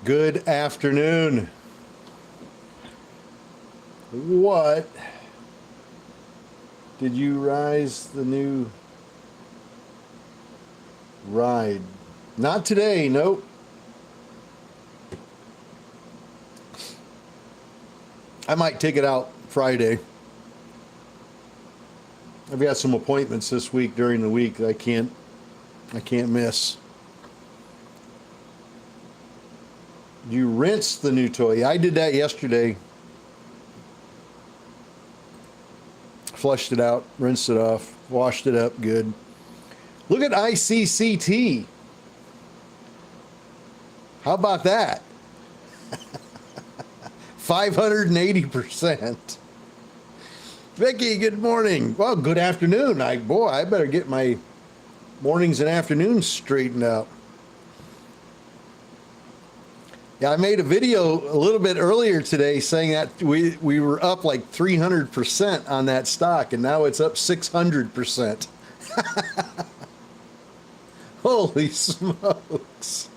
Good afternoon. What did you rise the new ride? Not today, nope. I might take it out Friday. I've got some appointments this week during the week that I can't miss. You rinse the new toy. I did that yesterday. Flushed it out, rinsed it off, washed it up good. Look at ICCT. How about that? 580%. Vicky, good morning. Well, good afternoon. I better get my mornings and afternoons straightened out. Yeah, I made a video a little bit earlier today saying that we were up like 300% on that stock, and now it's up 600%. Holy smokes.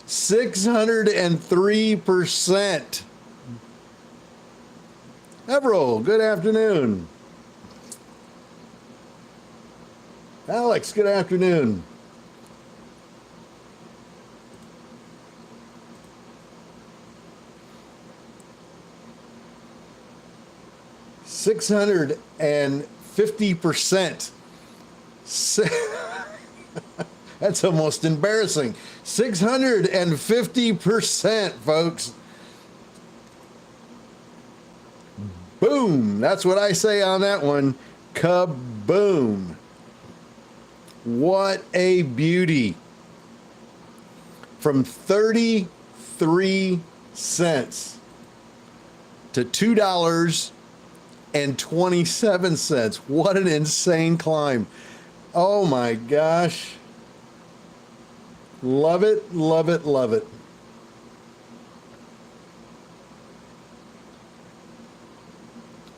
603%. Everett, good afternoon. Alex, good afternoon. $650%. That's almost embarrassing. 650%, folks. Boom. That's what I say on that one. Kaboom. What a beauty. From 33 cents to $2.27. What an insane climb. Oh my gosh. Love it, love it, love it.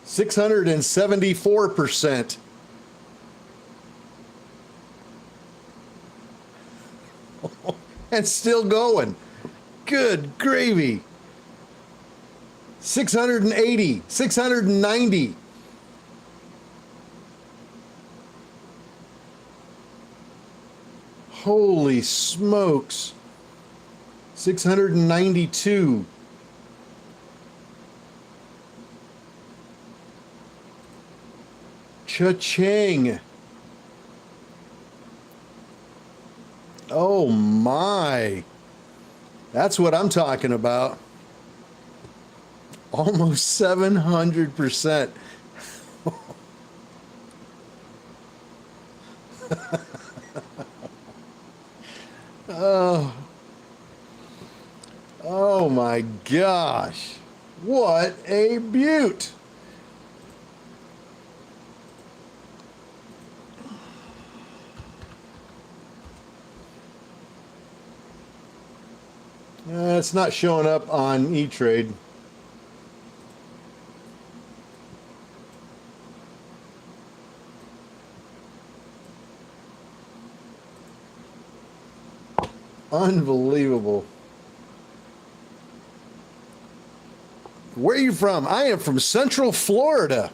$674. And still going. Good gravy. 680, 690. Holy smokes. 692. Cha-ching. Oh my. That's what I'm talking about. Almost 700%. Oh my gosh. What a beaut. It's not showing up on E-Trade. Unbelievable. Where are you from? I am from Central Florida.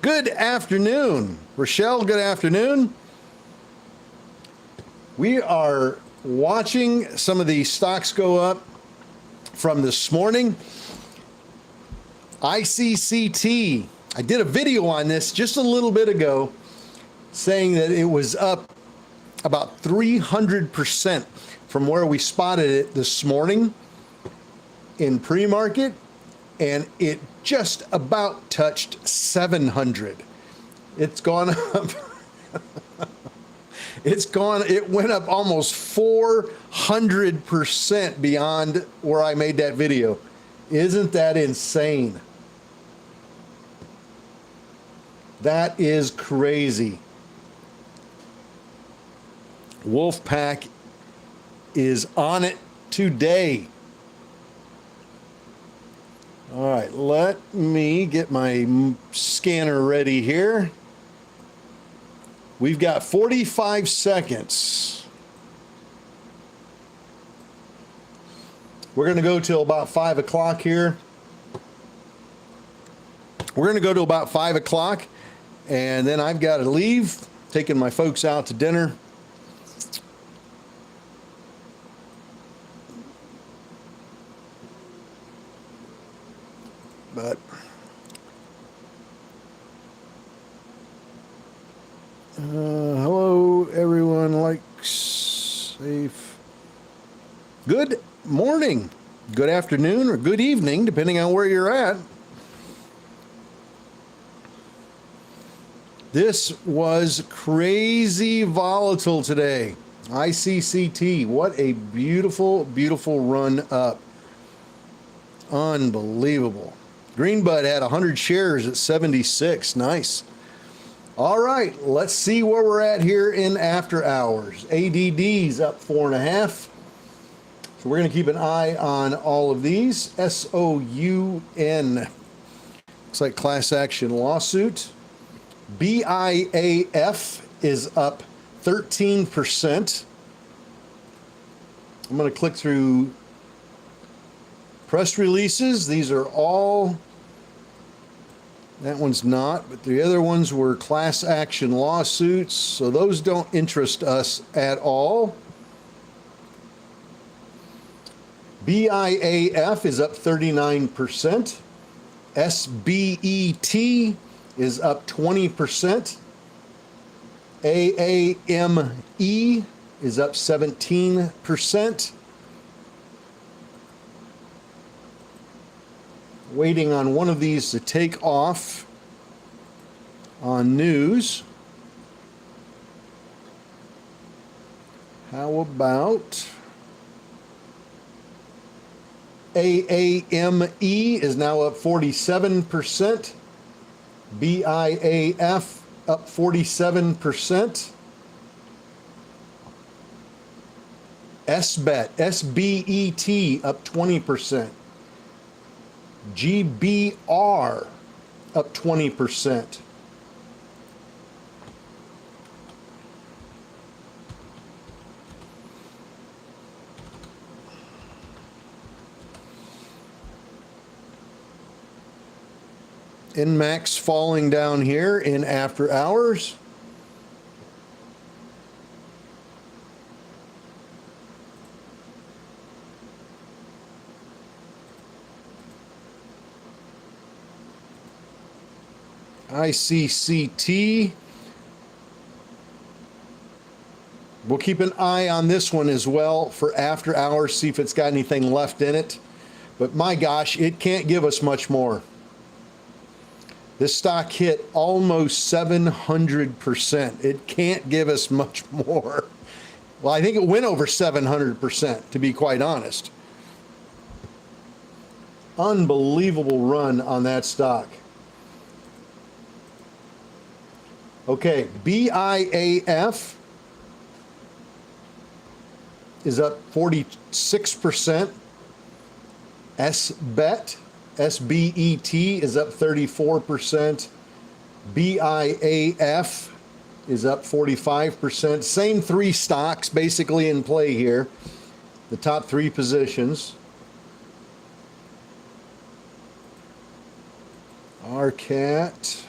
Good afternoon. Rochelle, good afternoon. We are watching some of these stocks go up from this morning. ICCT. I did a video on this just a little bit ago saying that it was up about 300% from where we spotted it this morning in pre-market, and it just about touched 700. It's gone up. It went up almost 400% beyond where I made that video. Isn't that insane? That is crazy. Wolfpack is on it today. All right, let me get my scanner ready here. We've got 45 seconds. We're going to go till about 5 o'clock here. We're going to go to about 5 o'clock, and then I've got to leave, taking my folks out to dinner. But hello, everyone. Like, safe. Good morning, good afternoon, or good evening, depending on where you're at. This was crazy volatile today. ICCT, what a beautiful, beautiful run up. Unbelievable. Greenbud had 100 shares at 76. Nice. All right, let's see where we're at here in after hours. ADD's up 4.5. So we're going to keep an eye on all of these. SOUN. Looks like class action lawsuit. BIAF is up 13%. I'm going to click through press releases. These are all, that one's not, but the other ones were class action lawsuits, so those don't interest us at all. BIAF is up 39%. SBET is up 20%. AAME is up 17%. Waiting on one of these to take off on news. How about AAME is now up 47%. BIAF up 47%. SBET, SBET up 20%. GBR up 20%. NMAX falling down here in after hours. ICCT. We'll keep an eye on this one as well for after hours, see if it's got anything left in it. But my gosh, it can't give us much more. This stock hit almost 700%. It can't give us much more. Well, I think it went over 700%, to be quite honest. Unbelievable run on that stock. Okay, BIAF is up 46%. SBET, SBET is up 34%. BIAF is up 45%. Same three stocks basically in play here. The top three positions. RCAT.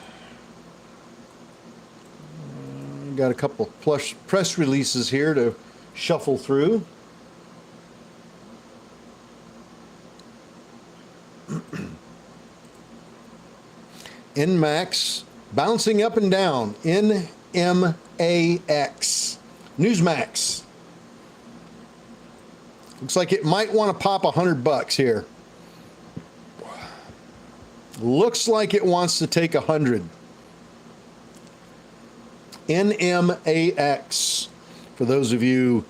Got a couple of press releases here to shuffle through. NMAX bouncing up and down. NMAX. Newsmax. Looks like it might want to pop $100 here. Looks like it wants to take 100. NMAX, for those of you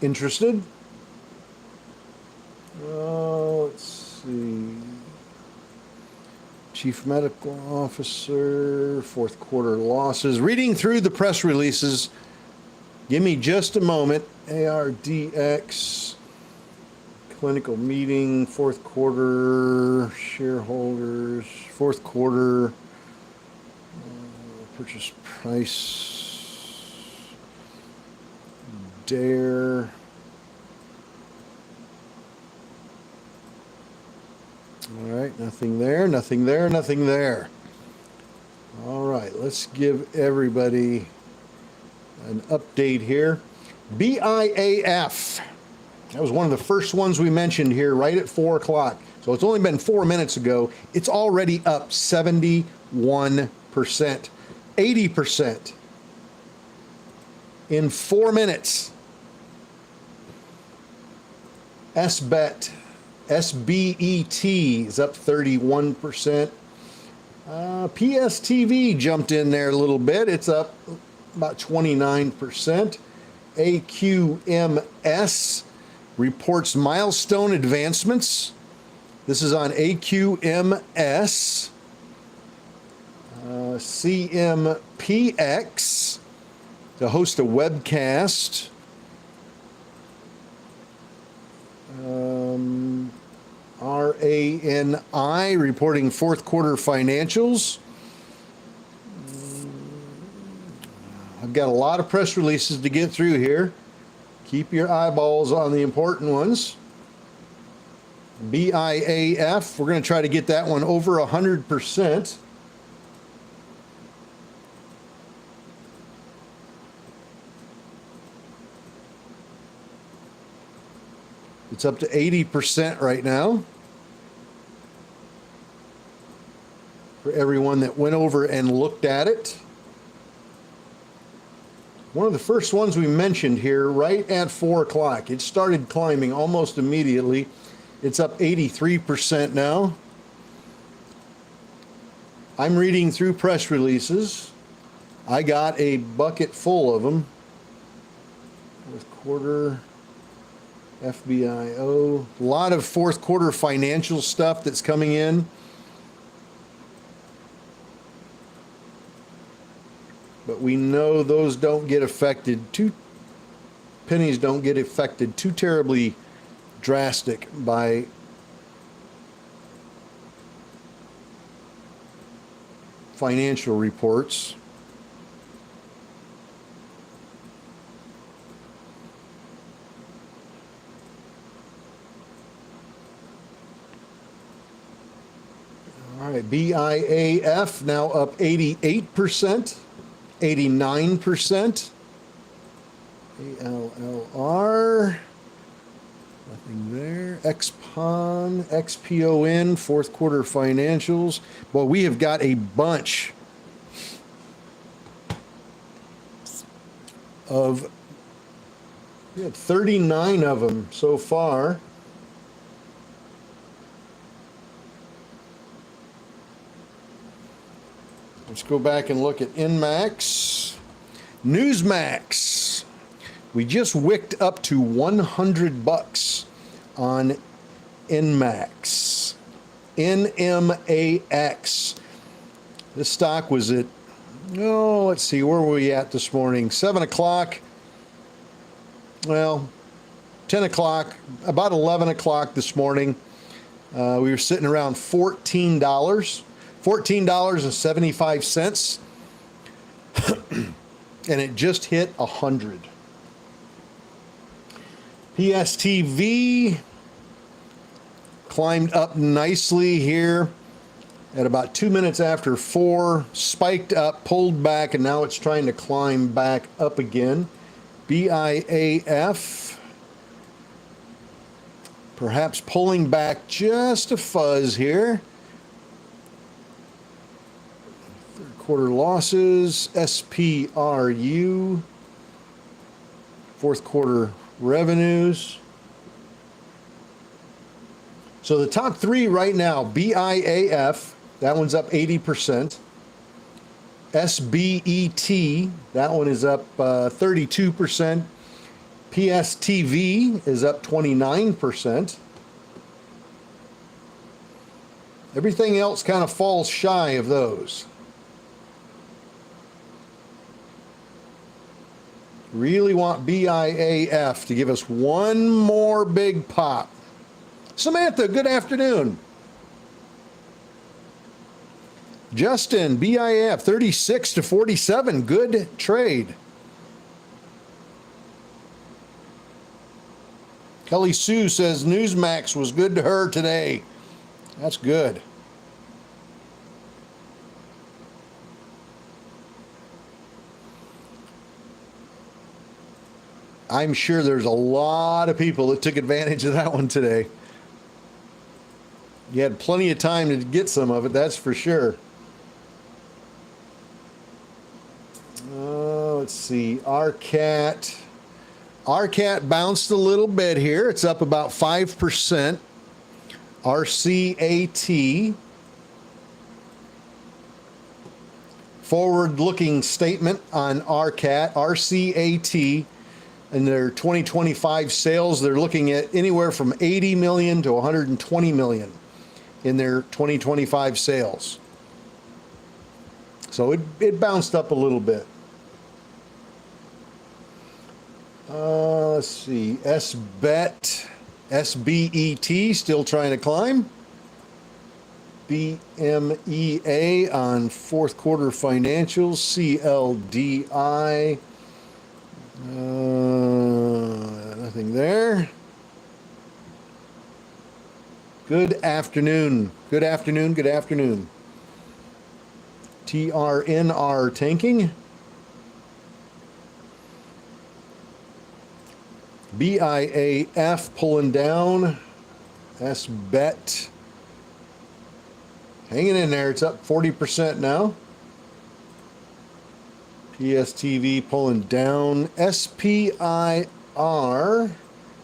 interested. Let's see. Chief Medical Officer, fourth quarter losses. Reading through the press releases, give me just a moment. ARDX, clinical meeting, fourth quarter, shareholders, fourth quarter. Purchase price, DARE, All right, nothing there, nothing there, nothing there. All right, let's give everybody an update here. BIAF. That was one of the first ones we mentioned here right at 4 o'clock. So it's only been 4 minutes ago. It's already up 71%, 80% in 4 minutes. SBET, SBET is up 31%. PSTV jumped in there a little bit. It's up about 29%. AQMS reports milestone advancements. This is on AQMS. CMPX to host a webcast. RANI reporting fourth quarter financials. I've got a lot of press releases to get through here. Keep your eyeballs on the important ones. BIAF, we're going to try to get that one over 100%. It's up to 80% right now. For everyone that went over and looked at it. One of the first ones we mentioned here right at 4 o'clock. It started climbing almost immediately. It's up 83% now. I'm reading through press releases. I got a bucket full of them. Fourth quarter, FBIO. A lot of fourth quarter financial stuff that's coming in. But we know those don't get affected pennies don't get affected too terribly drastic by financial reports. All right, BIAF now up 88%. 89%. ALLR, nothing there. XPON, XPON, fourth quarter financials. Well, we have got a bunch of, we had 39 of them so far. Let's go back and look at INMAX. Newsmax. We just wicked up to $100 on INMAX. NMAX. This stock was at, let's see, where were we at this morning? 7 o'clock. Well, 10 o'clock, about 11 o'clock this morning. We were sitting around $14. $14.75, and it just hit 100. PSTV climbed up nicely here at about 2 minutes after 4, spiked up, pulled back, and now it's trying to climb back up again. BIAF perhaps pulling back just a fuzz here. Quarter losses, SPRU, fourth quarter revenues. So the top three right now, BIAF, that one's up 80%. SBET, that one is up 32%. PSTV is up 29%. Everything else kind of falls shy of those. Really want BIAF to give us one more big pop. Samantha, good afternoon. Justin, BIAF 36 to 47, good trade. Kelly Sue says Newsmax was good to her today. That's good. I'm sure there's a lot of people that took advantage of that one today. You had plenty of time to get some of it, that's for sure. Let's see, RCAT bounced a little bit here. It's up about 5%. RCAT, forward-looking statement on RCAT, and their 2025 sales, they're looking at anywhere from 80 million to 120 million in their 2025 sales. So it bounced up a little bit. Let's see, SBET still trying to climb. BMEA on fourth quarter financials. CLDI, nothing there. Good afternoon. Good afternoon. Good afternoon. TRNR tanking. BIAF pulling down. SBET hanging in there. It's up 40% now. PSTV pulling down. SPIR,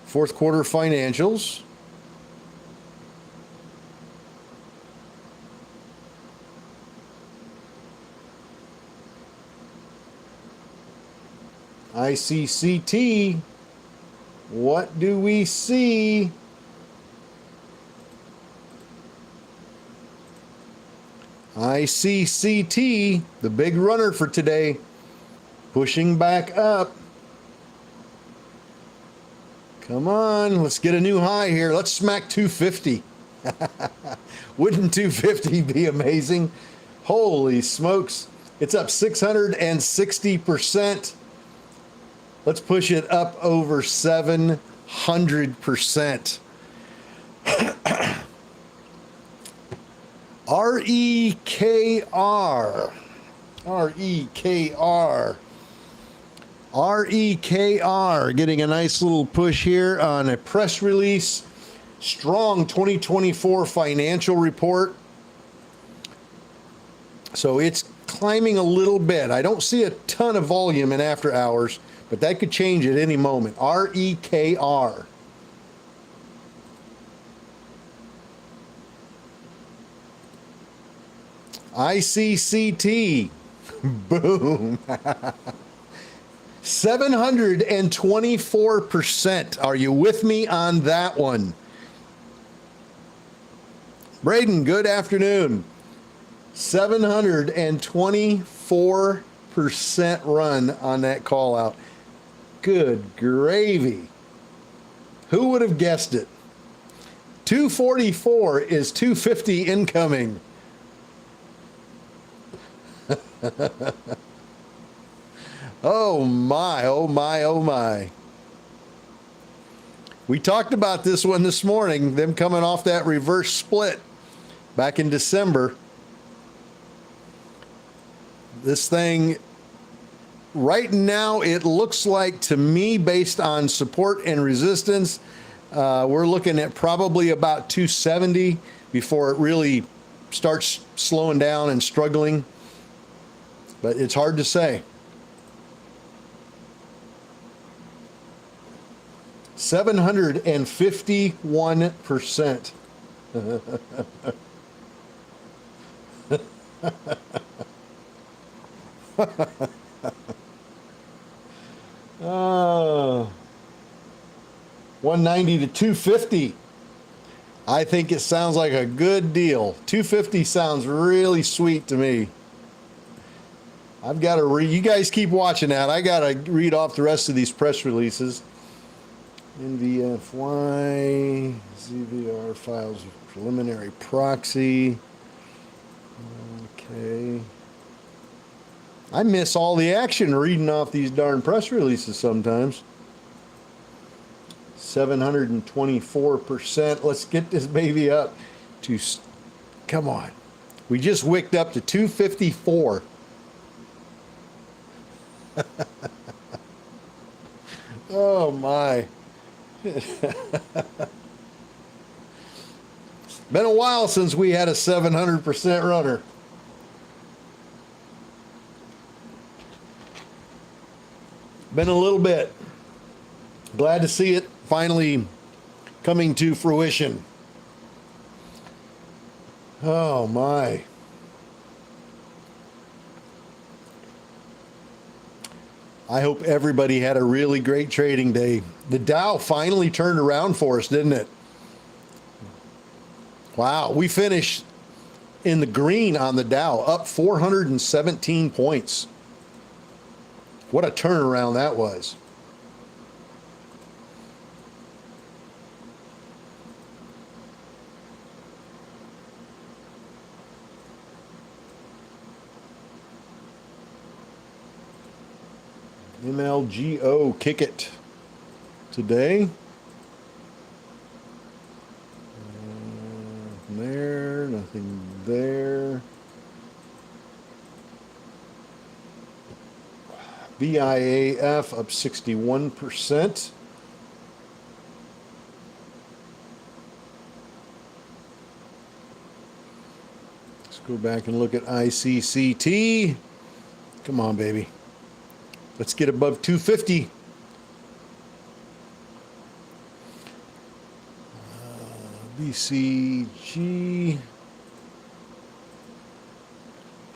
fourth quarter financials. ICCT, what do we see? ICCT, the big runner for today, pushing back up. Come on, let's get a new high here. Let's smack 250. Wouldn't 250 be amazing? Holy smokes. It's up 660%. Let's push it up over 700%. REKR getting a nice little push here on a press release. Strong 2024 financial report. So it's climbing a little bit. I don't see a ton of volume in after hours, but that could change at any moment. REKR. ICCT. Boom. 724%. Are you with me on that one? Braden, good afternoon. 724% run on that call out. Good gravy. Who would have guessed it? 244 is 250 incoming. Oh my, oh my, oh my. We talked about this one this morning, them coming off that reverse split back in December. This thing, right now, it looks like to me, based on support and resistance, we're looking at probably about 270 before it really starts slowing down and struggling. But it's hard to say. 751%. Oh, 190 to 250. I think it sounds like a good deal. 250 sounds really sweet to me. I've got to read. You guys keep watching that. I got to read off the rest of these press releases. NVFY, ZVR files preliminary proxy. Okay. I miss all the action reading off these darn press releases sometimes. 724%. Let's get this baby up to Come on. We just wicked up to 254. Oh my. Been a while since we had a 700% runner. Been a little bit. Glad to see it finally coming to fruition. Oh my. I hope everybody had a really great trading day. The Dow finally turned around for us, didn't it? Wow, we finished in the green on the Dow, up 417 points. What a turnaround that was. MLGO kick it today. There, nothing there. BIAF up 61%. Let's go back and look at ICCT. Come on, baby. Let's get above 250. BCG.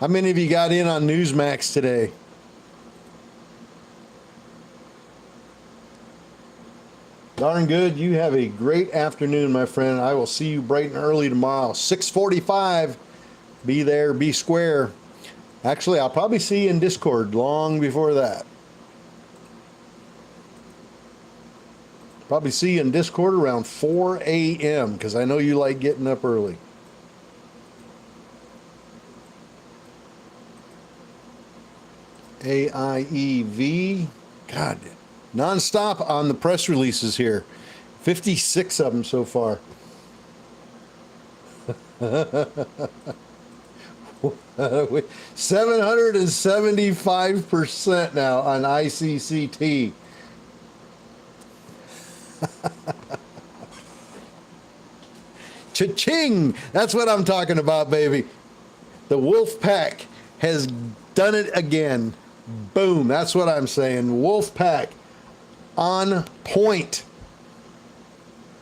How many of you got in on Newsmax today? Darn good. You have a great afternoon, my friend. I will see you bright and early tomorrow. 6:45. Be there, be square. Actually, I'll probably see you in Discord long before that. Probably see you in Discord around 4 a.m. because I know you like getting up early. AIEV. God, nonstop on the press releases here. 56 of them so far. 775% now on ICCT. Cha-ching! That's what I'm talking about, baby. The Wolf Pack has done it again. Boom. That's what I'm saying. Wolf Pack on point.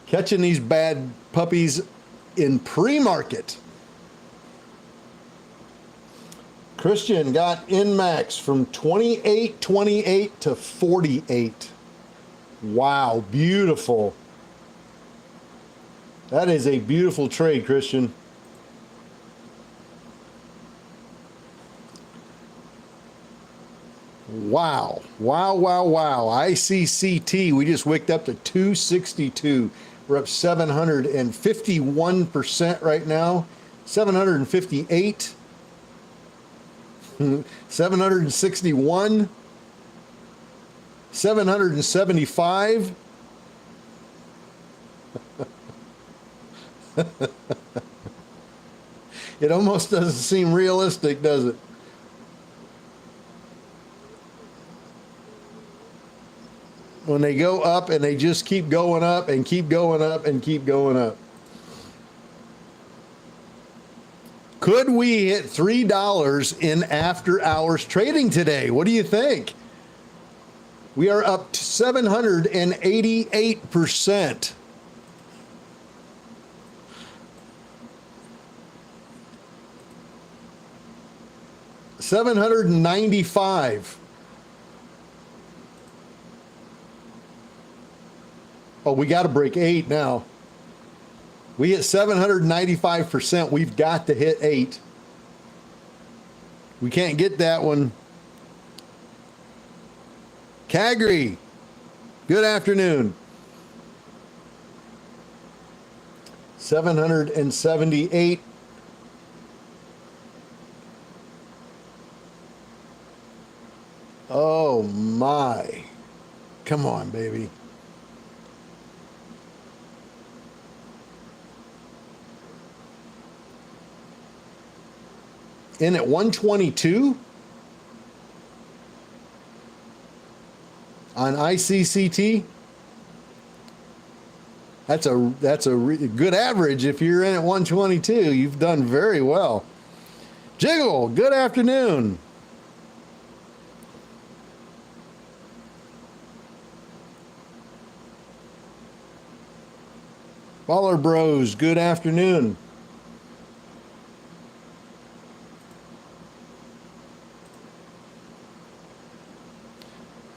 Catching these bad puppies in pre-market. Christian got INMAX from 28.28 to 48. Wow, beautiful. That is a beautiful trade, Christian. Wow, wow, wow, wow. ICCT, we just wicked up to 262. We're up 751% right now. 758. 761. 775. It almost doesn't seem realistic, does it? When they go up and they just keep going up and keep going up and keep going up. Could we hit $3 in after hours trading today? What do you think? We are up to 788%. $795. Oh, we got to break 8 now. We hit 795%. We've got to hit 8. We can't get that one. Calgary, good afternoon. 778. Oh my. Come on, baby. in at 122 on ICCT. That's a good average. If you're in at 122, you've done very well. Jiggle, good afternoon. Baller Bros, good afternoon.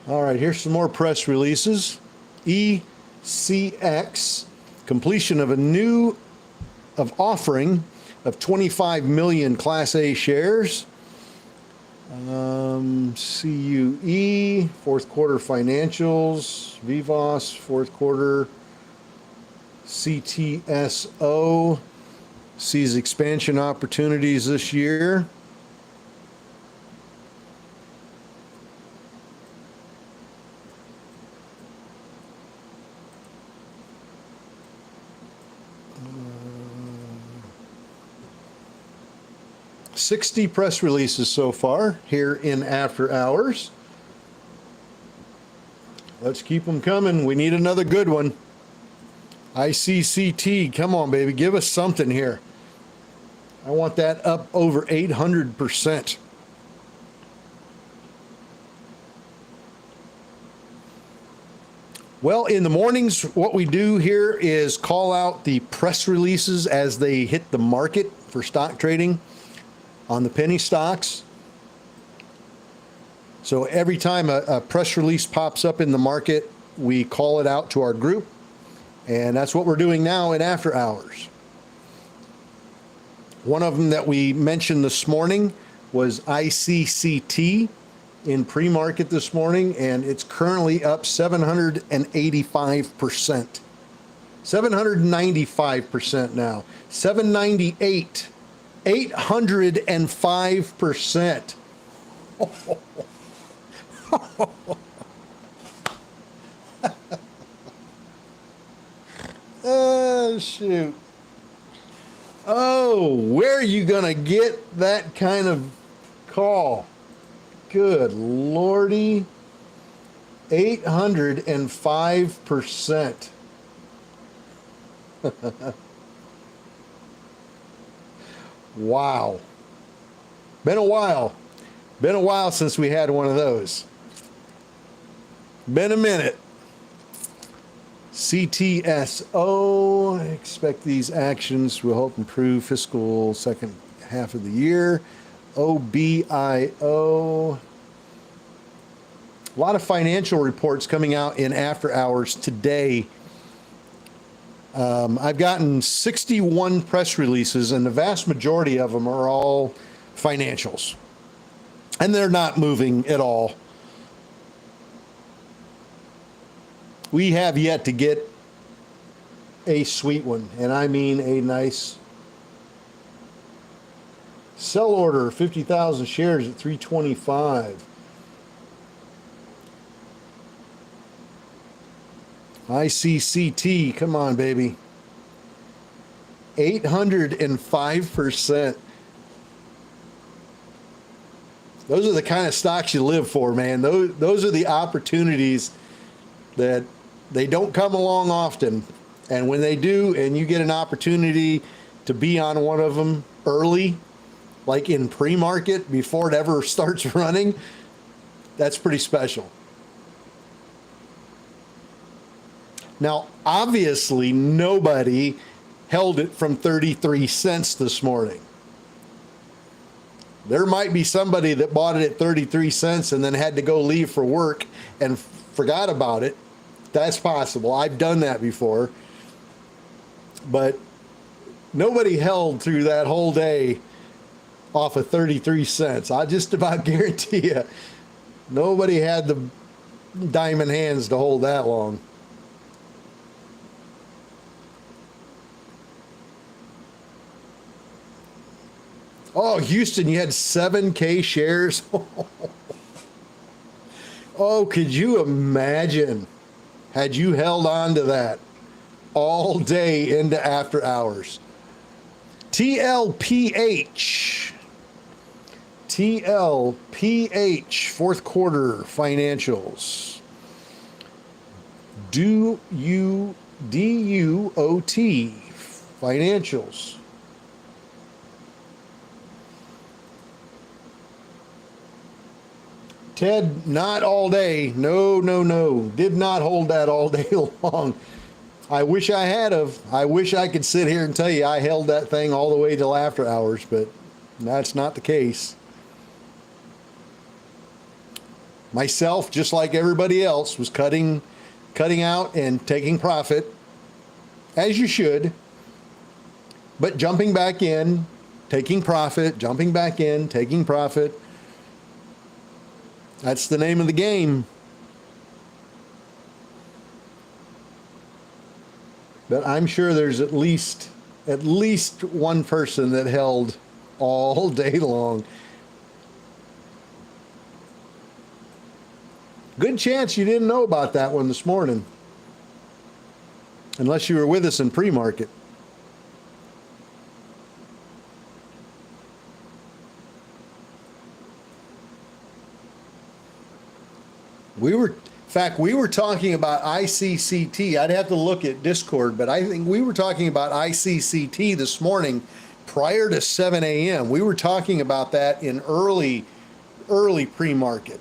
All right, here's some more press releases. ECX, completion of offering of 25 million Class A shares. CUE, fourth quarter financials. Vivos, fourth quarter. CTSO sees expansion opportunities this year. Uh, 60 press releases so far here in After Hours. Let's keep them coming. We need another good one. ICCT, come on, baby, give us something here. I want that up over 800%. Well, in the mornings, what we do here is call out the press releases as they hit the market for stock trading on the penny stocks. So every time a press release pops up in the market, we call it out to our group. And that's what we're doing now in After Hours. One of them that we mentioned this morning was ICCT in pre-market this morning, and it's currently up 785%. 795% now. 798. 805%. Oh, shoot. Oh, where are you going to get that kind of call? Good Lordy. 805%. Wow. Been a while. Been a while since we had one of those. Been a minute. CTSO, I expect these actions will help improve fiscal second half of the year. OBIO. A lot of financial reports coming out in After Hours today. I've gotten 61 press releases, and the vast majority of them are all financials. And they're not moving at all. We have yet to get a sweet one, and I mean a nice sell order, 50,000 shares at 325. ICCT, come on, baby. 805%. Those are the kind of stocks you live for, man. Those are the opportunities that they don't come along often. And when they do, and you get an opportunity to be on one of them early, like in pre-market, before it ever starts running, that's pretty special. Now, obviously, nobody held it from 33 cents this morning. There might be somebody that bought it at 33 cents and then had to go leave for work and forgot about it. That's possible. I've done that before. But nobody held through that whole day off of 33 cents. I just about guarantee you, nobody had the diamond hands to hold that long. Oh, Houston, you had 7K shares. Oh, could you imagine had you held on to that all day into After Hours? TLPH. TLPH, fourth quarter financials. DUOT financials. Ted, not all day. No, no, no. Did not hold that all day long. I wish I had of. I wish I could sit here and tell you I held that thing all the way till after hours, but that's not the case. Myself, just like everybody else, was cutting out and taking profit, as you should, but jumping back in, taking profit, jumping back in, taking profit. That's the name of the game. But I'm sure there's at least one person that held all day long. Good chance you didn't know about that one this morning, unless you were with us in pre-market. We were talking about ICCT. I'd have to look at Discord, but I think we were talking about ICCT this morning prior to 7 a.m. We were talking about that in early pre-market.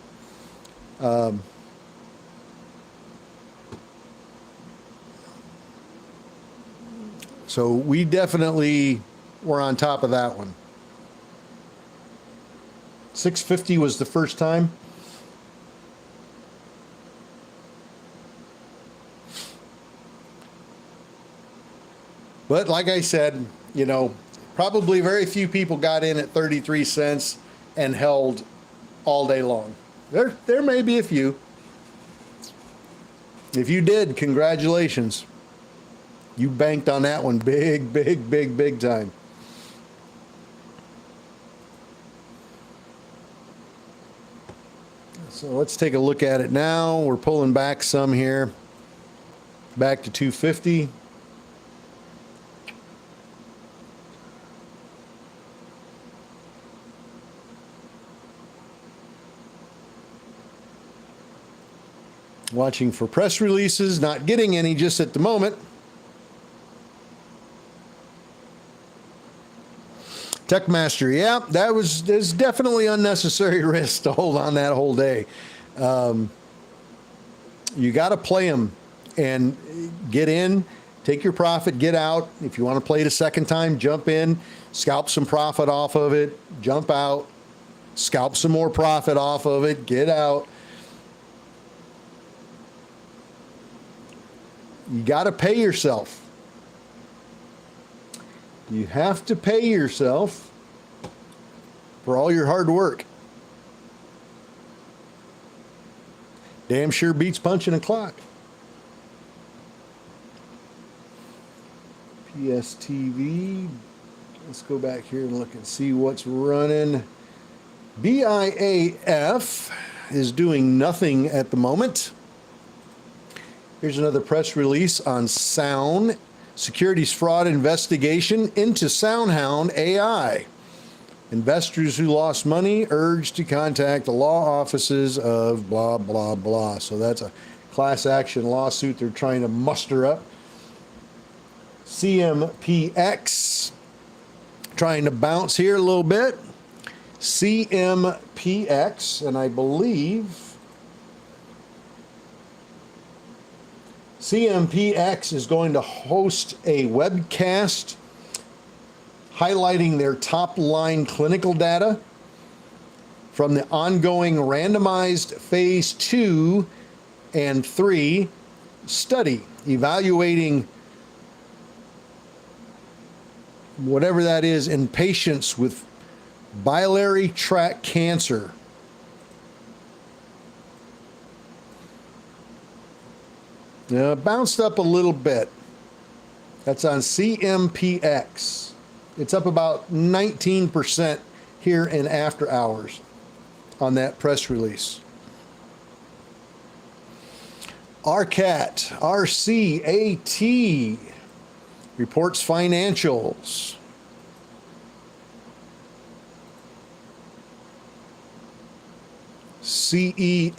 So we definitely were on top of that one. 650 was the first time. But like I said, you know, probably very few people got in at 33 cents and held all day long. There may be a few. If you did, congratulations. You banked on that one big, big, big, big time. So let's take a look at it now. We're pulling back some here. Back to 250. Watching for press releases, not getting any just at the moment. Techmaster, yeah, there's definitely unnecessary risk to hold on that whole day. You got to play them and get in, take your profit, get out. If you want to play it a second time, jump in, scalp some profit off of it, jump out, scalp some more profit off of it, get out. You got to pay yourself. You have to pay yourself for all your hard work. Damn sure beats punching a clock. PSTV. Let's go back here and look and see what's running. BIAF is doing nothing at the moment. Here's another press release on Sound. Securities fraud investigation into SoundHound AI. Investors who lost money urged to contact the law offices of blah, blah, blah. So that's a class action lawsuit they're trying to muster up. CMPX, trying to bounce here a little bit. CMPX, and I believe CMPX is going to host a webcast highlighting their top-line clinical data from the ongoing randomized phase 2 and 3 study, evaluating whatever that is in patients with biliary tract cancer. Bounced up a little bit. That's on CMPX. It's up about 19% here in after hours on that press release. RCAT, RCAT reports financials. CELC,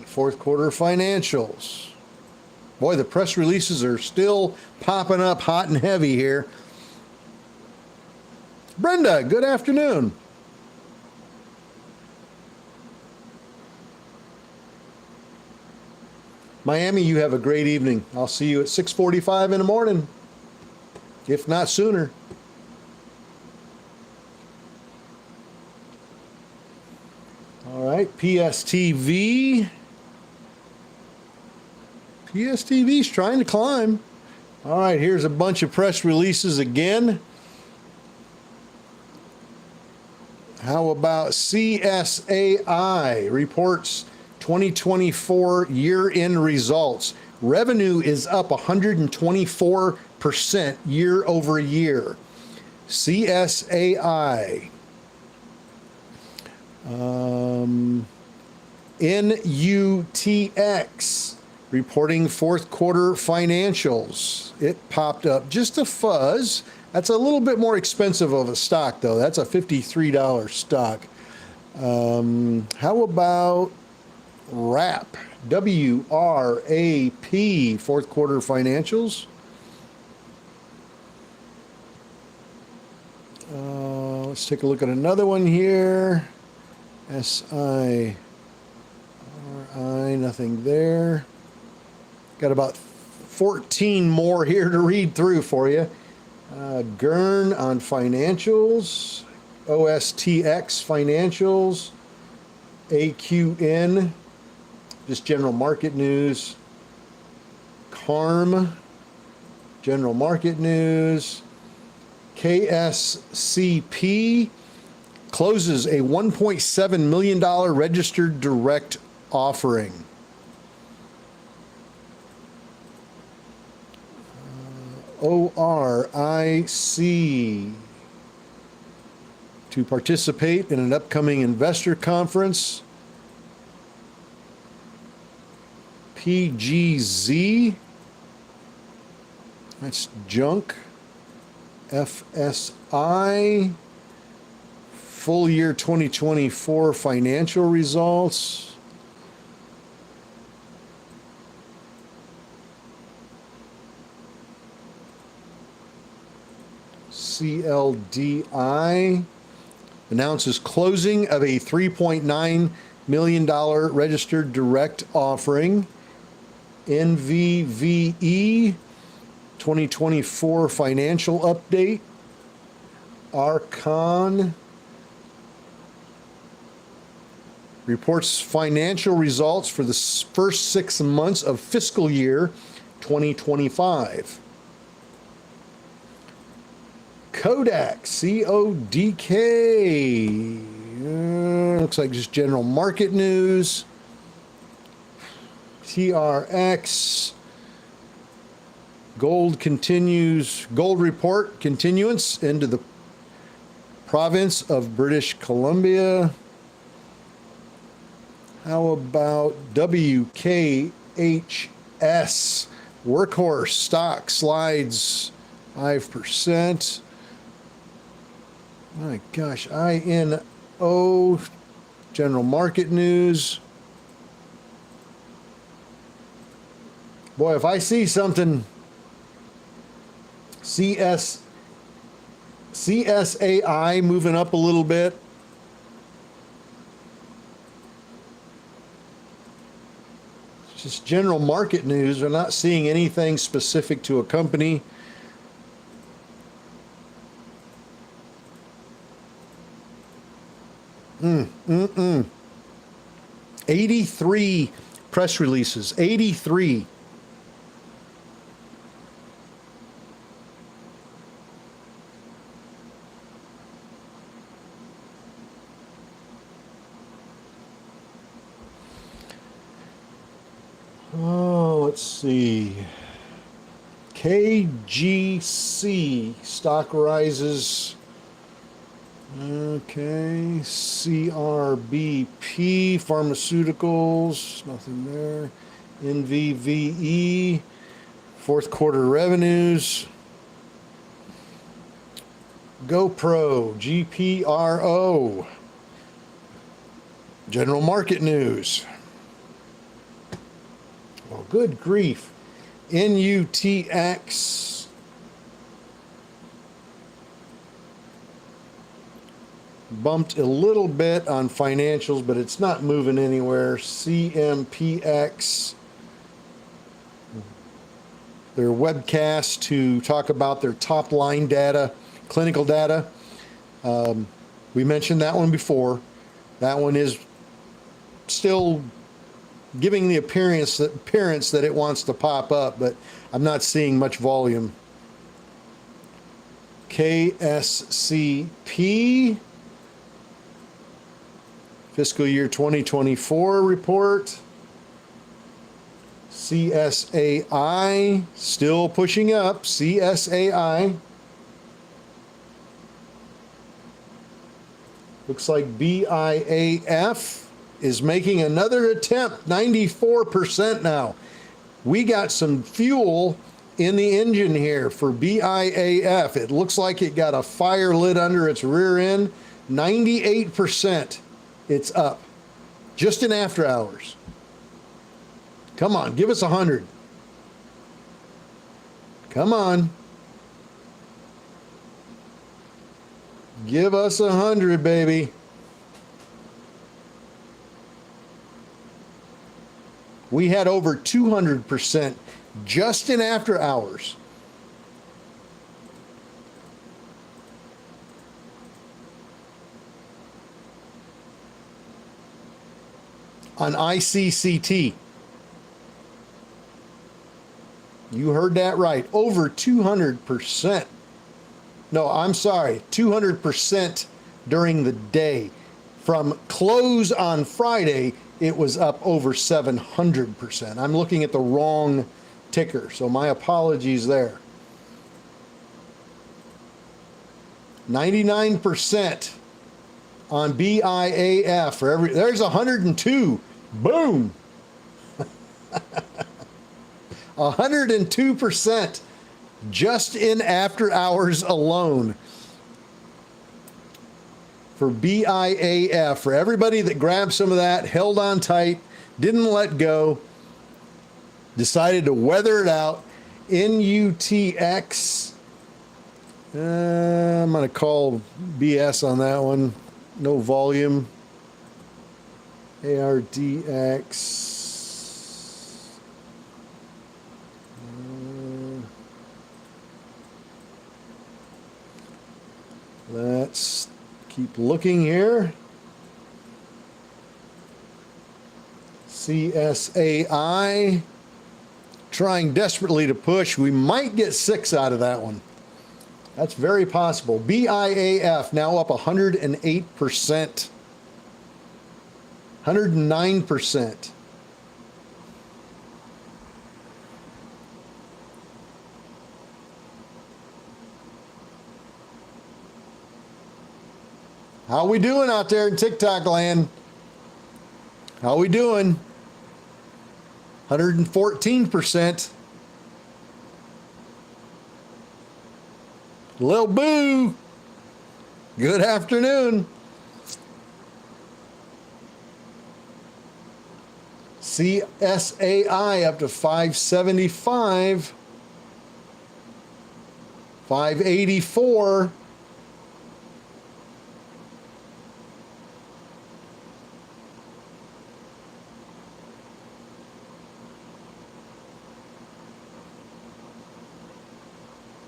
fourth quarter financials. Boy, the press releases are still popping up hot and heavy here. Brenda, good afternoon. Miami, you have a great evening. I'll see you at 6:45 in the morning, if not sooner. All right, PSTV. PSTV's trying to climb. All right, here's a bunch of press releases again. How about CSAI reports 2024 year-end results? Revenue is up 124% year over year. CSAI. NUTX reporting fourth quarter financials. It popped up just a fuzz. That's a little bit more expensive of a stock, though. That's a $53 stock. How about WRAP? WRAP, fourth quarter financials. Let's take a look at another one here. SIRI, nothing there. Got about 14 more here to read through for you. GERN on financials, OSTX financials, AQN, just general market news, CARM, general market news, KSCP closes a $1.7 million registered direct offering. ORIC to participate in an upcoming investor conference. PGZ, that's junk. FSI, full year 2024 financial results. CLDI announces closing of a $3.9 million registered direct offering. NVVE 2024 financial update. Archon reports financial results for the first 6 months of fiscal year 2025. Kodak, CODK, looks like just general market news. TRX, gold report continuance into the province of British Columbia. How about WKHS, workhorse stock slides 5%. My gosh, INO, general market news. Boy, if I see something, CSAI moving up a little bit. It's just general market news. We're not seeing anything specific to a company. 83 press releases, 83. Oh, let's see. KGC, stock rises. Okay, CRBP, pharmaceuticals, nothing there. NVVE, fourth quarter revenues. GoPro, GPRO. General market news. Oh, good grief. NUTX bumped a little bit on financials, but it's not moving anywhere. CMPX, their webcast to talk about their top line data, clinical data. We mentioned that one before. That one is still giving the appearance that it wants to pop up, but I'm not seeing much volume. KSCP, fiscal year 2024 report. CSAI, still pushing up. CSAI. Looks like BIAF is making another attempt, 94% now. We got some fuel in the engine here for BIAF. It looks like it got a fire lit under its rear end. 98% it's up, just in after hours. Come on, give us 100. Come on. Give us 100, baby. We had over 200% just in after hours. On ICCT. You heard that right. Over 200%. No, I'm sorry. 200% during the day. From close on Friday, it was up over 700%. I'm looking at the wrong ticker, so my apologies there. 99% on BIAF for every. There's 102. Boom. 102% just in after hours alone for BIAF. For everybody that grabbed some of that, held on tight, didn't let go, decided to weather it out. NUTX, I'm going to call BS on that one. No volume. ARDX. Let's keep looking here. CSAI, trying desperately to push. We might get 6 out of that one. That's very possible. BIAF now up 108%. 109%. How we doing out there in TikTok land? How we doing? 114%. Lil Boo, good afternoon. CSAI up to 575. 584.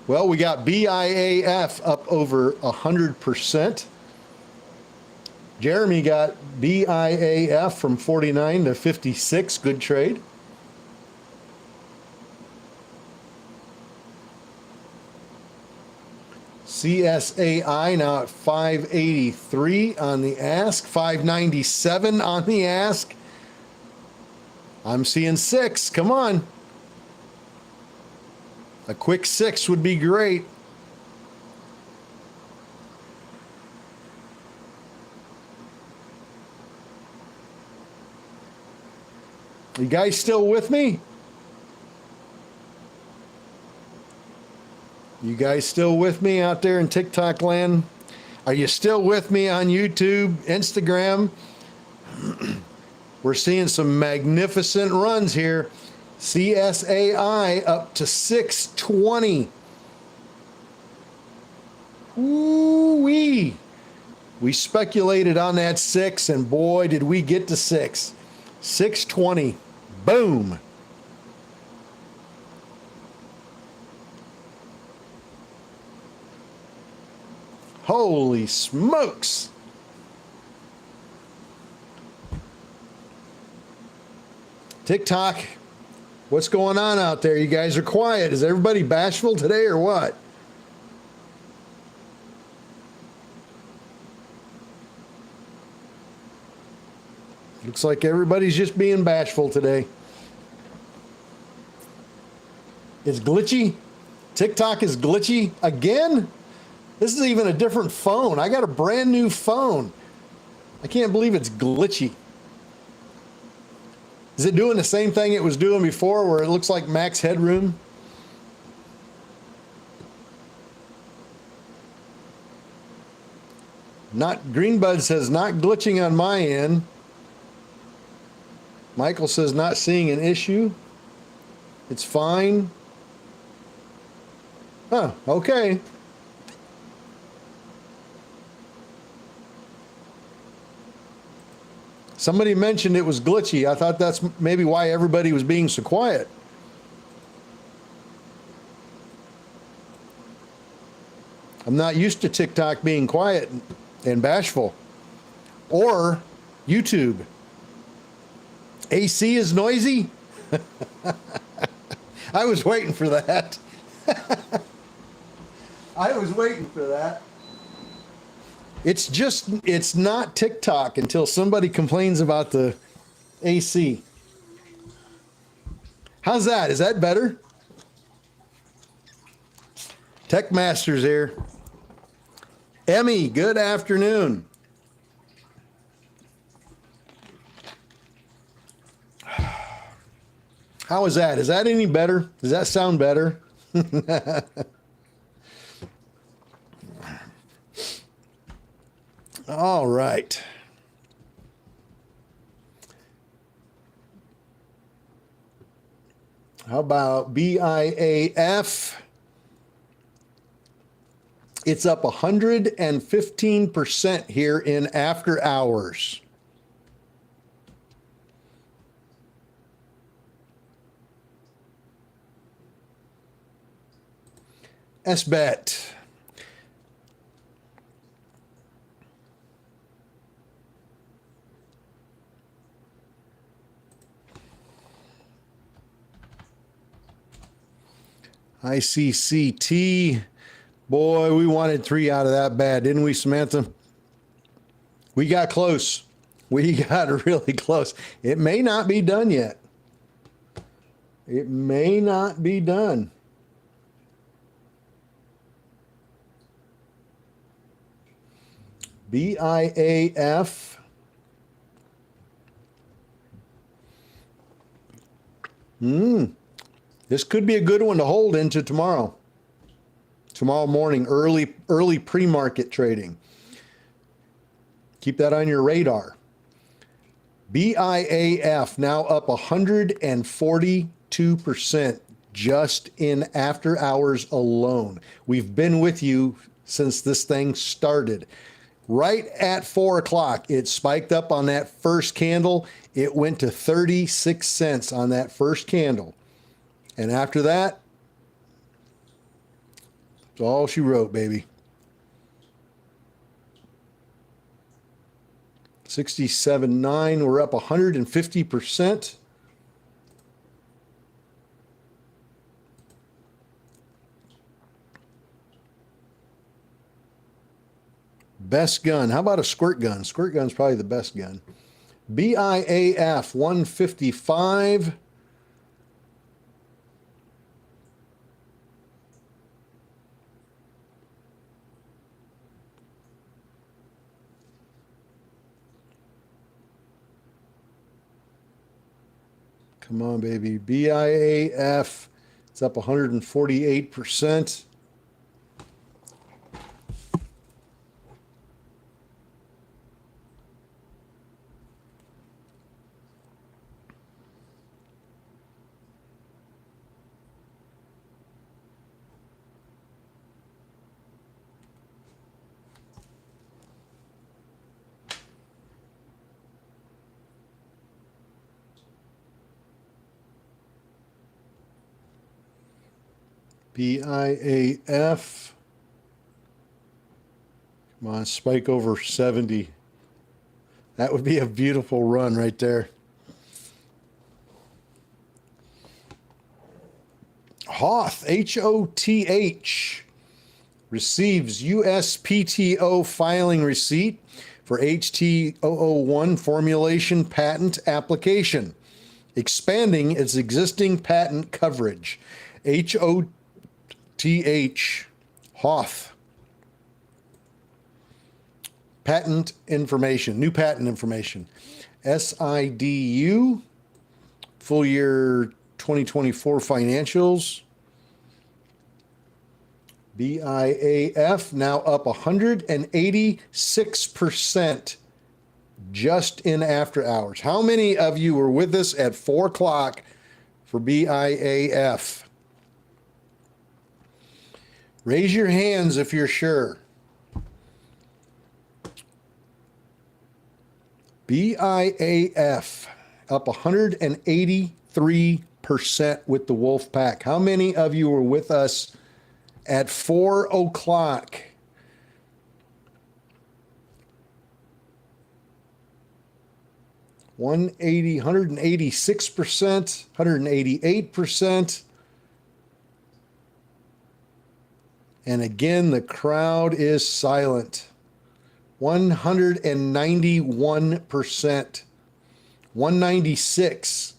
Well, we got BIAF up over 100%. Jeremy got BIAF from 49 to 56. Good trade. CSAI now at 583 on the ask, 597 on the ask. I'm seeing 6. Come on. A quick 6 would be great. You guys still with me? You guys still with me out there in TikTok land? Are you still with me on YouTube, Instagram? We're seeing some magnificent runs here. CSAI up to 620. Ooh-wee. We speculated on that 6, and boy, did we get to 6. 620. Boom. Holy smokes. TikTok, what's going on out there? You guys are quiet. Is everybody bashful today or what? Looks like everybody's just being bashful today. It's glitchy. TikTok is glitchy again? This is even a different phone. I got a brand new phone. I can't believe it's glitchy. Is it doing the same thing it was doing before where it looks like max headroom? Greenbud says not glitching on my end. Michael says not seeing an issue. It's fine. Huh, okay. Somebody mentioned it was glitchy. I thought that's maybe why everybody was being so quiet. I'm not used to TikTok being quiet and bashful. Or YouTube. AC is noisy? I was waiting for that. I was waiting for that. It's not TikTok until somebody complains about the AC. How's that? Is that better? Tech Masters here. Emmy, good afternoon. How is that? Is that any better? Does that sound better? All right. How about BIAF? It's up 115% here in after hours. SBET. ICCT. Boy, we wanted 3 out of that bad, didn't we, Samantha? We got close. We got really close. It may not be done yet. It may not be done. BIAF. This could be a good one to hold into tomorrow. Tomorrow morning, early pre-market trading. Keep that on your radar. BIAF now up 142% just in after hours alone. We've been with you since this thing started. Right at 4 o'clock, it spiked up on that first candle. It went to 36 cents on that first candle. And after that, that's all she wrote, baby. 67.9, we're up 150%. Best gun. How about a squirt gun? Squirt gun's probably the best gun. BIAF 155. Come on, baby. BIAF, it's up 148%. BIAF. Come on, spike over 70. That would be a beautiful run right there. Hoth, H-O-T-H, receives USPTO filing receipt for HT001 formulation patent application, expanding its existing patent coverage. H-O-T-H, Hoth. Patent information, new patent information. SIDU, full year 2024 financials. BIAF now up 186% just in after hours. How many of you were with us at 4 o'clock for BIAF? Raise your hands if you're sure. BIAF up 183% with the Wolf Pack. How many of you were with us at 4 o'clock? $186%, 188%. And again, the crowd is silent. 191%, 196.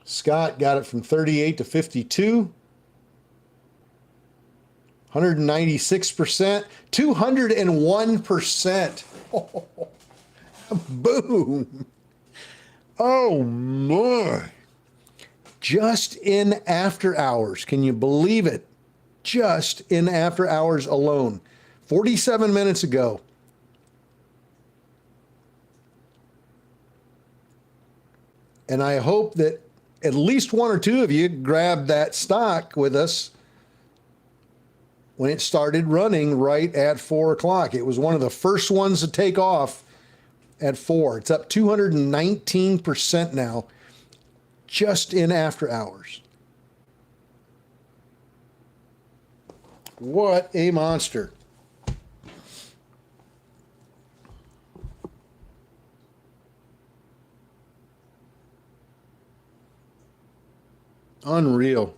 Scott got it from 38 to 52. 196%, 201%. Oh, boom. Oh, my. Just in after hours. Can you believe it? Just in after hours alone. 47 minutes ago. And I hope that at least one or two of you grabbed that stock with us when it started running right at 4 o'clock. It was one of the first ones to take off at 4. It's up 219% now, just in after hours. What a monster. Unreal.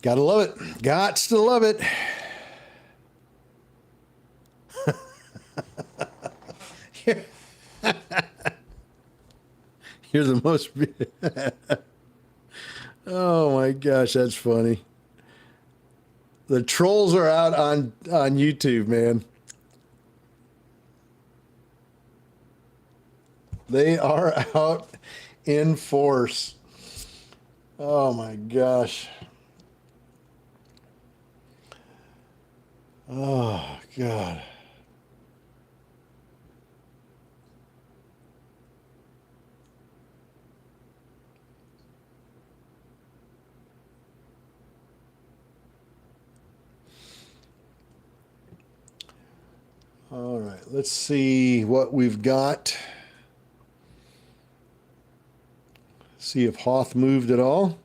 Gotta love it. Gots to love it. You're the most. Oh my gosh, that's funny. The trolls are out on YouTube, man. They are out in force. Oh my gosh. Oh God. All right, let's see what we've got. See if Hoth moved at all.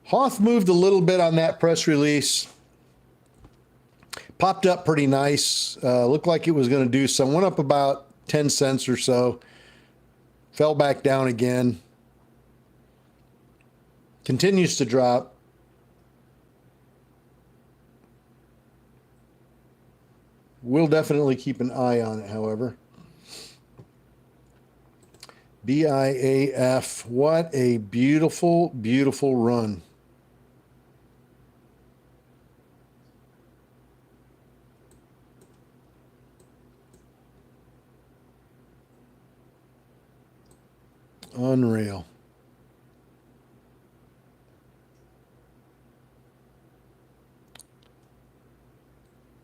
Hoth moved a little bit on that press release. Popped up pretty nice. Looked like it was going to do some. Went up about 10 cents or so. Fell back down again. Continues to drop. We'll definitely keep an eye on it, however. BIAF, what a beautiful, beautiful run. Unreal.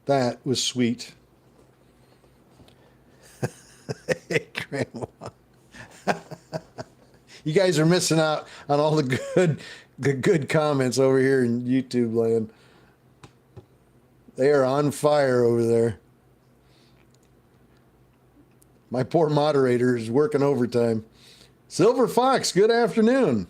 That was sweet. Hey, Grandma. You guys are missing out on all the good comments over here in YouTube land. They are on fire over there. My poor moderator is working overtime. Silver Fox, good afternoon.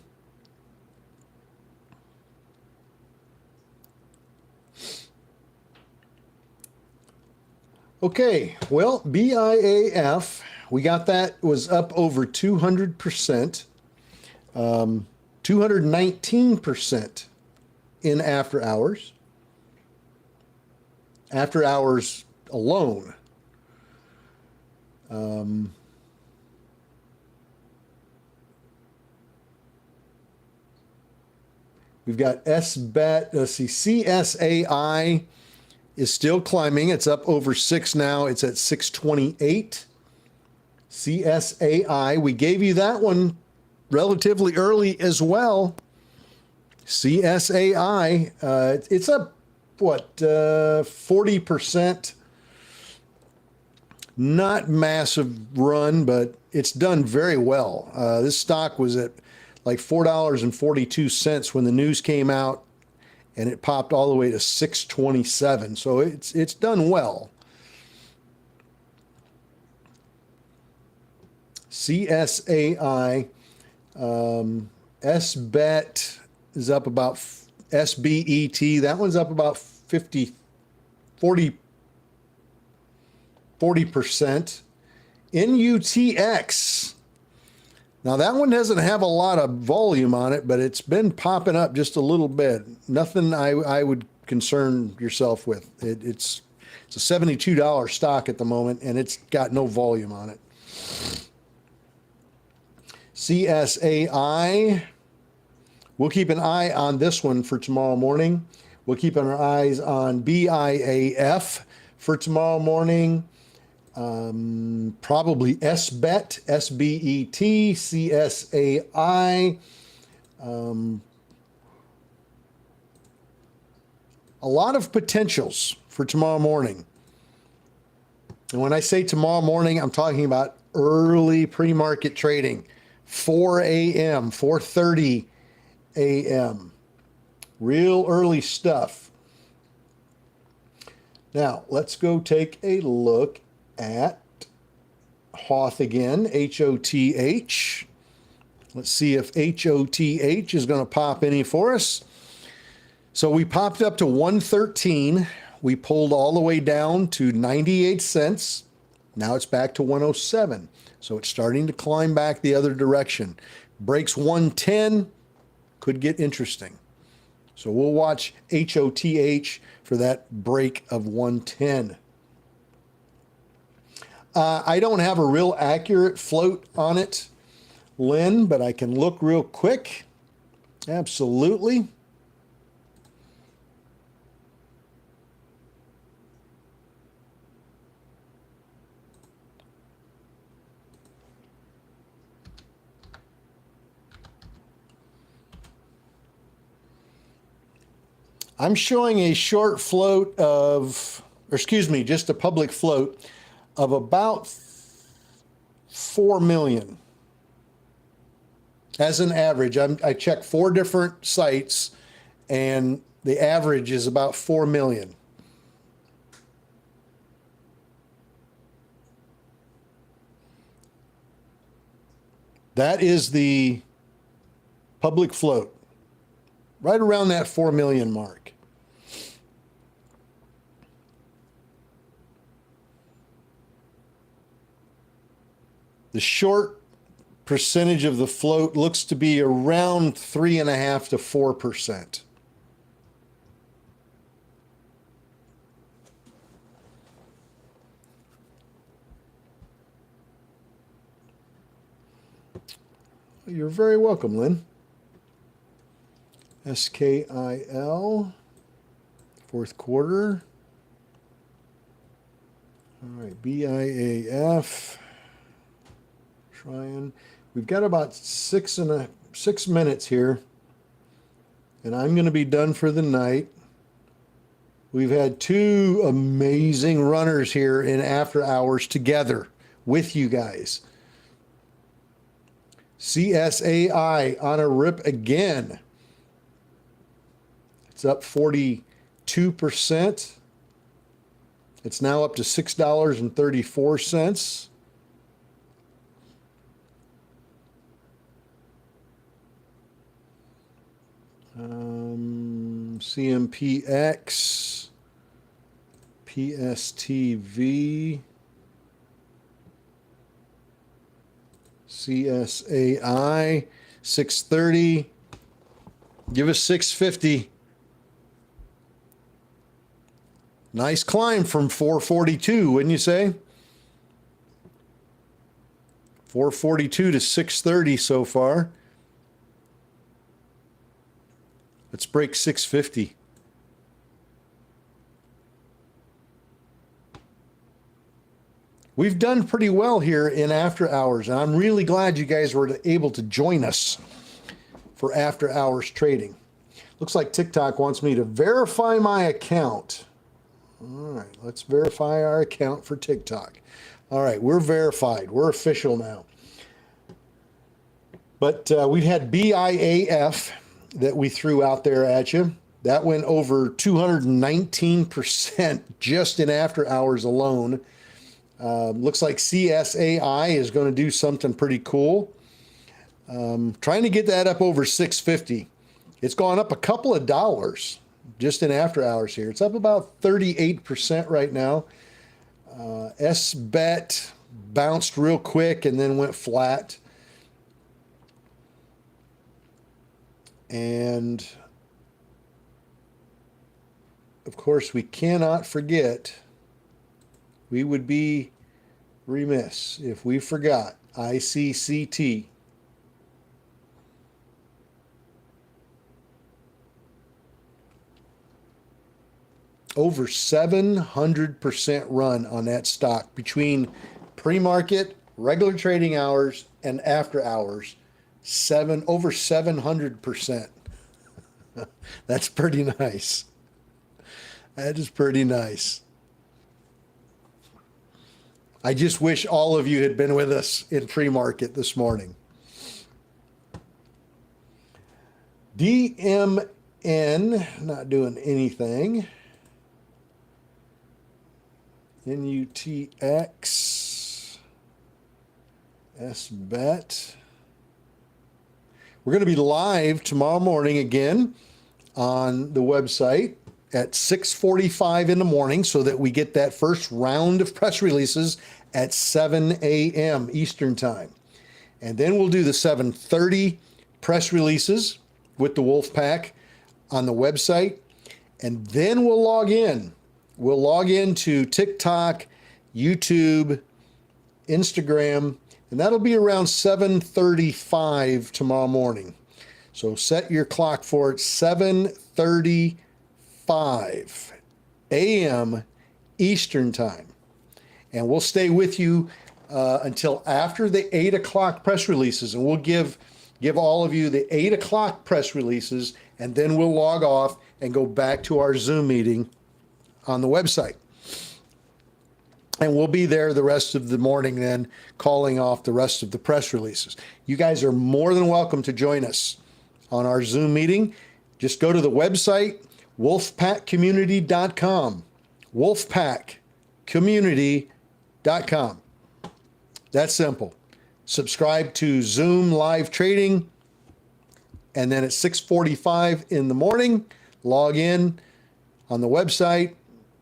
Okay, well, BIAF, we got that, was up over 200%, 219% in after hours. After hours alone. We've got SBET, let's see, CSAI is still climbing. It's up over 6 now. It's at 628. CSAI, we gave you that one relatively early as well. CSAI, it's up, what, 40%. Not massive run, but it's done very well. This stock was at like $4.42 when the news came out, and it popped all the way to 627. So it's done well. CSAI, SBET is up about, SBET, that one's up about 40%. NUTX, now that one doesn't have a lot of volume on it, but it's been popping up just a little bit. Nothing I would concern yourself with. It's a $72 stock at the moment, and it's got no volume on it. CSAI, we'll keep an eye on this one for tomorrow morning. We'll keep our eyes on BIAF for tomorrow morning. Probably SBET, SBET, CSAI. A lot of potentials for tomorrow morning. And when I say tomorrow morning, I'm talking about early pre-market trading, 4 a.m., 4:30 a.m. Real early stuff. Now, let's go take a look at Hoth again, HOTH. Let's see if HOTH is going to pop any for us. So we popped up to 113. We pulled all the way down to 98 cents. Now it's back to 107. So it's starting to climb back the other direction. Breaks 110, could get interesting. So we'll watch HOTH for that break of 110. I don't have a real accurate float on it, Lynn, but I can look real quick. Absolutely. I'm showing a short float of, or excuse me, just a public float of about 4 million as an average. I checked 4 different sites, and the average is about 4 million. That is the public float, right around that 4 million mark. The short percentage of the float looks to be around 3.5% to 4%. You're very welcome, Lynn. SKIL, fourth quarter. All right, BIAF. Trying. We've got about 6 minutes here, and I'm going to be done for the night. We've had 2 amazing runners here in after hours together with you guys. CSAI on a rip again. It's up 42%. It's now up to $6.34. CMPX, PSTV, CSAI, 630. Give us 650. Nice climb from 442, wouldn't you say? 442 to 630 so far. Let's break 650. We've done pretty well here in after hours, and I'm really glad you guys were able to join us for after hours trading. Looks like TikTok wants me to verify my account. All right, let's verify our account for TikTok. All right, we're verified. We're official now. But we've had BIAF that we threw out there at you. That went over 219% just in after hours alone. Looks like CSAI is going to do something pretty cool. Trying to get that up over 650. It's gone up a couple of dollars just in after hours here. It's up about 38% right now. SBET bounced real quick and then went flat. And of course, we cannot forget, we would be remiss if we forgot ICCT. Over 700% run on that stock between pre-market, regular trading hours, and after hours. Over 700%. That's pretty nice. That is pretty nice. I just wish all of you had been with us in pre-market this morning. DMN, not doing anything. NUTX, SBET. We're going to be live tomorrow morning again on the website at 6:45 in the morning so that we get that first round of press releases at 7 a.m. Eastern time. And then we'll do the 7:30 press releases with the Wolfpack on the website. And then we'll log in. We'll log into TikTok, YouTube, Instagram, and that'll be around 7:35 tomorrow morning. So set your clock for it, 7:35 a.m. Eastern time. And we'll stay with you until after the 8 o'clock press releases, and we'll give all of you the 8 o'clock press releases, and then we'll log off and go back to our Zoom meeting on the website. And we'll be there the rest of the morning then, calling off the rest of the press releases. You guys are more than welcome to join us on our Zoom meeting. Just go to the website, wolfpackcommunity.com. wolfpackcommunity.com. That's simple. Subscribe to Zoom live trading, and then at 6:45 in the morning, log in on the website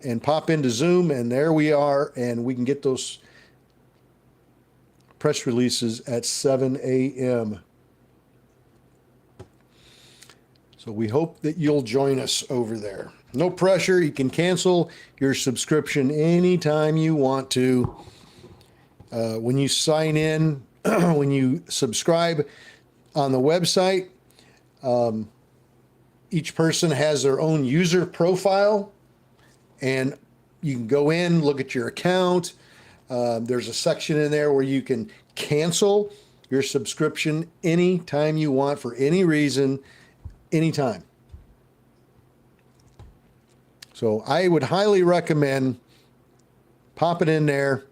and pop into Zoom, and there we are, and we can get those press releases at 7 a.m. So we hope that you'll join us over there. No pressure. You can cancel your subscription anytime you want to. When you sign in, when you subscribe on the website, each person has their own user profile, and you can go in, look at your account. There's a section in there where you can cancel your subscription anytime you want for any reason, anytime. So I would highly recommend popping in there.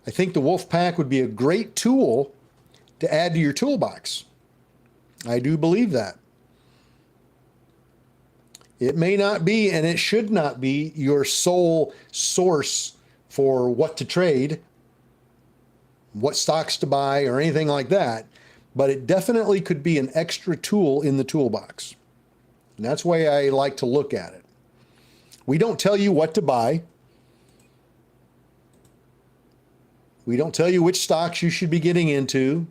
I think the Wolfpack would be a great tool to add to your toolbox. I do believe that. It may not be, and it should not be, your sole source for what to trade, what stocks to buy, or anything like that, but it definitely could be an extra tool in the toolbox. And that's the way I like to look at it. We don't tell you what to buy. We don't tell you which stocks you should be getting into,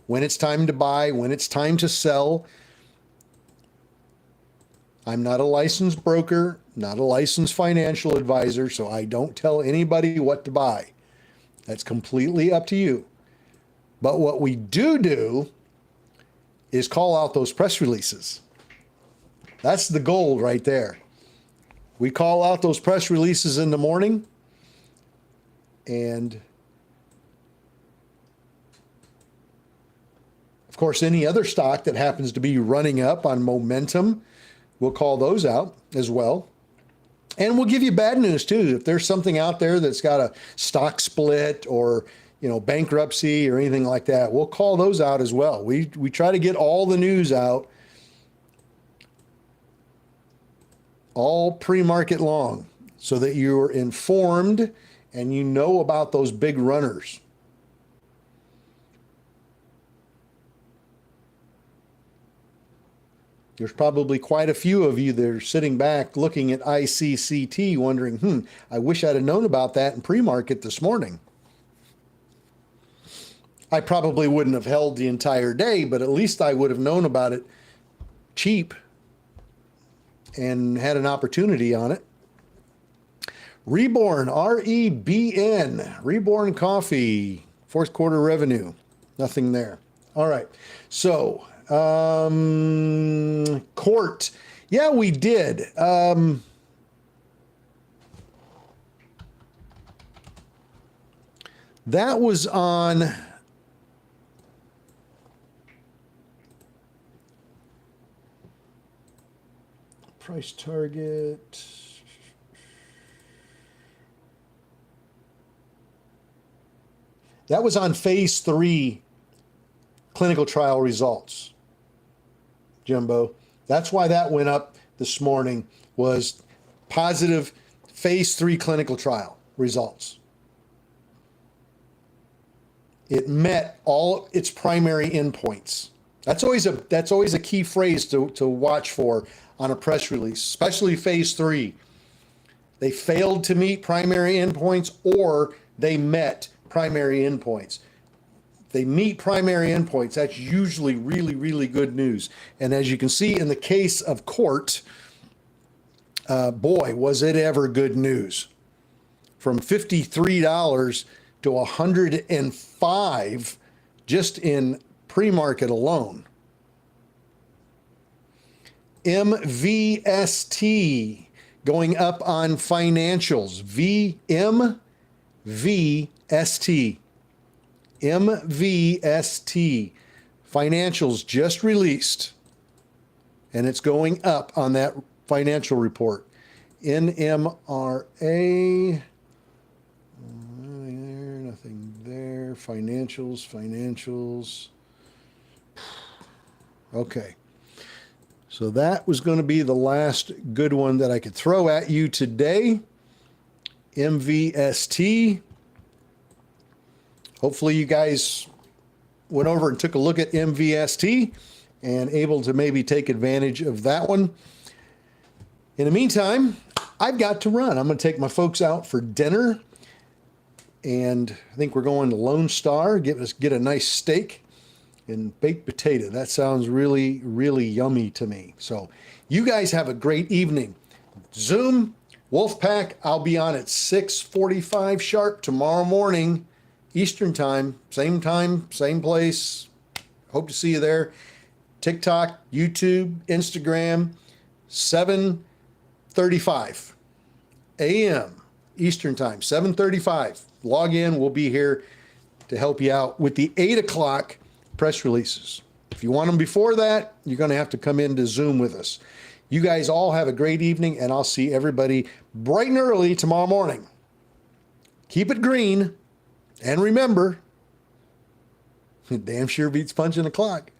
when it's time to buy, when it's time to sell. I'm not a licensed broker, not a licensed financial advisor, so I don't tell anybody what to buy. That's completely up to you. But what we do is call out those press releases. That's the gold right there. We call out those press releases in the morning, and of course, any other stock that happens to be running up on momentum, we'll call those out as well. And we'll give you bad news too. If there's something out there that's got a stock split or, bankruptcy or anything like that, we'll call those out as well. We try to get all the news out, all pre-market long, so that you're informed and you know about those big runners. There's probably quite a few of you that are sitting back looking at ICCT wondering, I wish I'd have known about that in pre-market this morning. I probably wouldn't have held the entire day, but at least I would have known about it cheap and had an opportunity on it. Reborn, R-E-B-N, Reborn Coffee, fourth quarter revenue, nothing there. All right, so court. Yeah, we did. That was on price target. That was on phase 3 clinical trial results, Jimbo. That's why that went up this morning, was positive phase 3 clinical trial results. It met all its primary endpoints. That's always a key phrase to watch for on a press release, especially phase 3. They failed to meet primary endpoints, or they met primary endpoints. They meet primary endpoints. That's usually really, really good news. And as you can see in the case of court, boy, was it ever good news. From $53 to $105 just in pre-market alone. MVST going up on financials. MVST. MVST. Financials just released, and it's going up on that financial report. NMRA. Nothing there. Financials. Okay. So that was going to be the last good one that I could throw at you today. MVST. Hopefully you guys went over and took a look at MVST and able to maybe take advantage of that one. In the meantime, I've got to run. I'm going to take my folks out for dinner, and I think we're going to Lone Star, get a nice steak and baked potato. That sounds really, really yummy to me. So you guys have a great evening. Zoom, Wolfpack, I'll be on at 6:45 sharp tomorrow morning, Eastern time, same place. Hope to see you there. TikTok, YouTube, Instagram, 7:35 a.m. Eastern time, 7:35. Log in. We'll be here to help you out with the 8 o'clock press releases. If you want them before that, you're going to have to come into Zoom with us. You guys all have a great evening, and I'll see everybody bright and early tomorrow morning. Keep it green, and remember, Damn sure beats punching a clock.